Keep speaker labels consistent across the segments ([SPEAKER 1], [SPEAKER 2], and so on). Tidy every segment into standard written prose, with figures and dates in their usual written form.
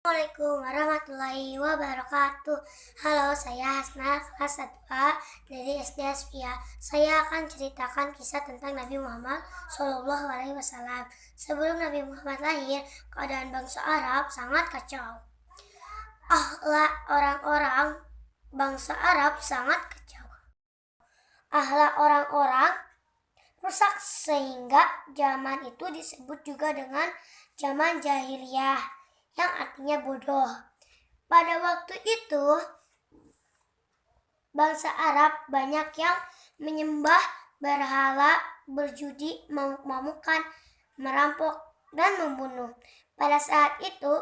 [SPEAKER 1] Assalamualaikum warahmatullahi wabarakatuh. Halo, saya Hasna, kelas 1A dari SD Aspia. Saya akan ceritakan kisah tentang Nabi Muhammad SAW. Sebelum Nabi Muhammad lahir, keadaan bangsa Arab sangat kacau. Orang-orang bangsa Arab sangat kacau. Orang-orang rusak sehingga zaman itu disebut juga dengan zaman jahiliyah, yang artinya bodoh. Pada waktu itu, bangsa Arab banyak yang menyembah berhala, berjudi, memabukkan, merampok, dan membunuh. Pada saat itu,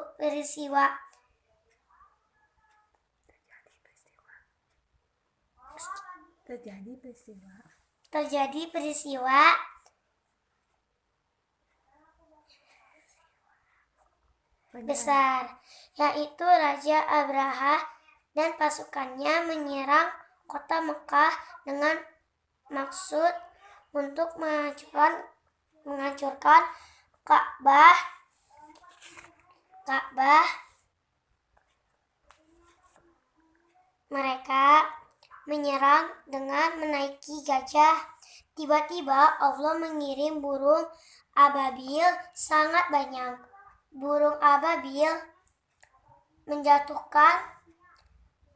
[SPEAKER 1] terjadi peristiwa besar, yaitu Raja Abraha dan pasukannya menyerang kota Mekah dengan maksud untuk menghancurkan Ka'bah. Mereka menyerang dengan menaiki gajah. Tiba-tiba Allah mengirim burung ababil sangat banyak. Burung ababil menjatuhkan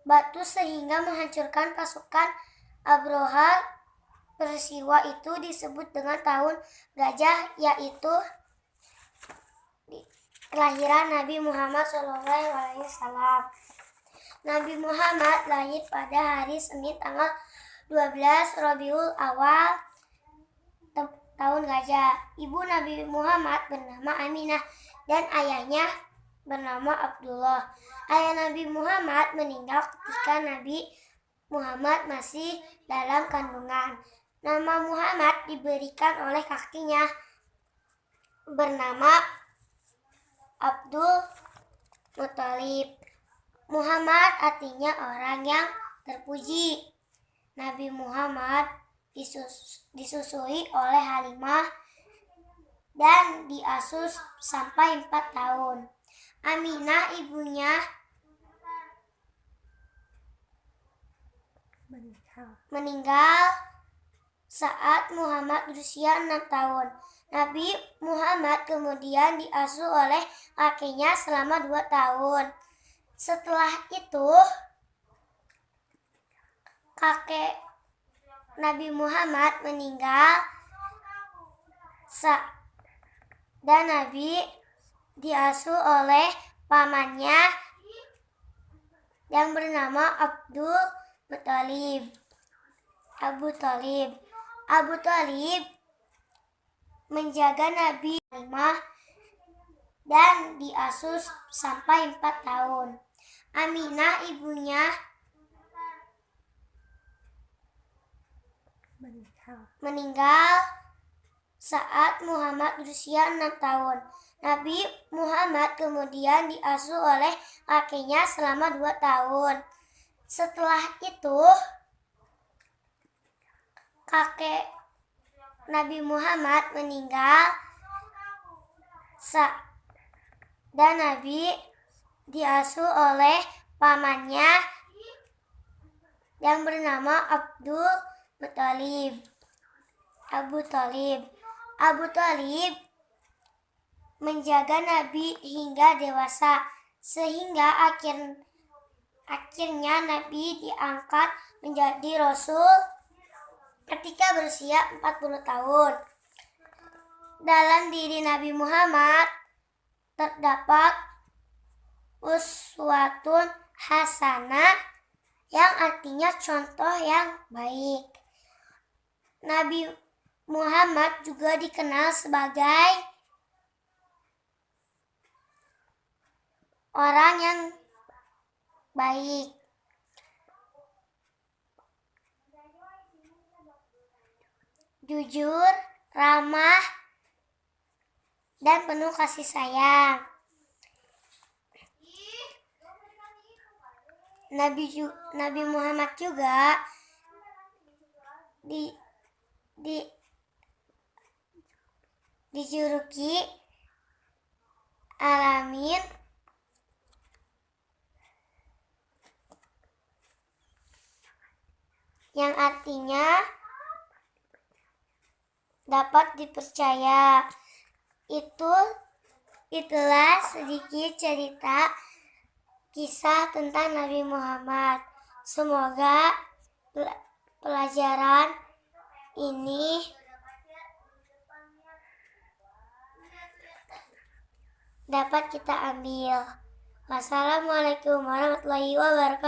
[SPEAKER 1] batu sehingga menghancurkan pasukan Abraha. Peristiwa itu disebut dengan tahun gajah, yaitu kelahiran Nabi Muhammad SAW. Nabi Muhammad lahir pada hari Senin tanggal 12 Rabiul Awal tahun gajah. Ibu Nabi Muhammad bernama Aminah dan ayahnya bernama Abdullah. Ayah Nabi Muhammad meninggal ketika Nabi Muhammad masih dalam kandungan. Nama Muhammad diberikan oleh kakinya bernama Abdul Muthalib. Muhammad artinya orang yang terpuji. Nabi Muhammad disusui oleh Halimah dan diasuh sampai 4 tahun. Aminah ibunya meninggal saat Muhammad berusia 6 tahun. Nabi Muhammad kemudian diasuh oleh kakeknya selama 2 tahun. Setelah itu, kakek Nabi Muhammad meninggal dan Nabi diasuh oleh pamannya yang bernama Abdul Muthalib. Abu Thalib menjaga Nabi Halimah dan diasuh sampai 4 tahun. Aminah ibunya meninggal saat Muhammad berusia 6 tahun. Nabi Muhammad kemudian diasuh oleh kakeknya selama 2 tahun. Setelah itu, kakek Nabi Muhammad meninggal dan Nabi diasuh oleh pamannya yang bernama Abdul Muthalib. Abu Thalib menjaga Nabi hingga dewasa, sehingga akhirnya Nabi diangkat menjadi Rasul ketika berusia 40 tahun. Dalam diri Nabi Muhammad terdapat uswatun hasanah, yang artinya contoh yang baik. Nabi Muhammad juga dikenal sebagai orang yang baik, jujur, ramah, dan penuh kasih sayang. Nabi Muhammad juga dijuluki Alamin yang artinya dapat dipercaya. Itulah sedikit cerita kisah tentang Nabi Muhammad. Semoga pelajaran ini dapat kita ambil. Wassalamualaikum warahmatullahi wabarakatuh.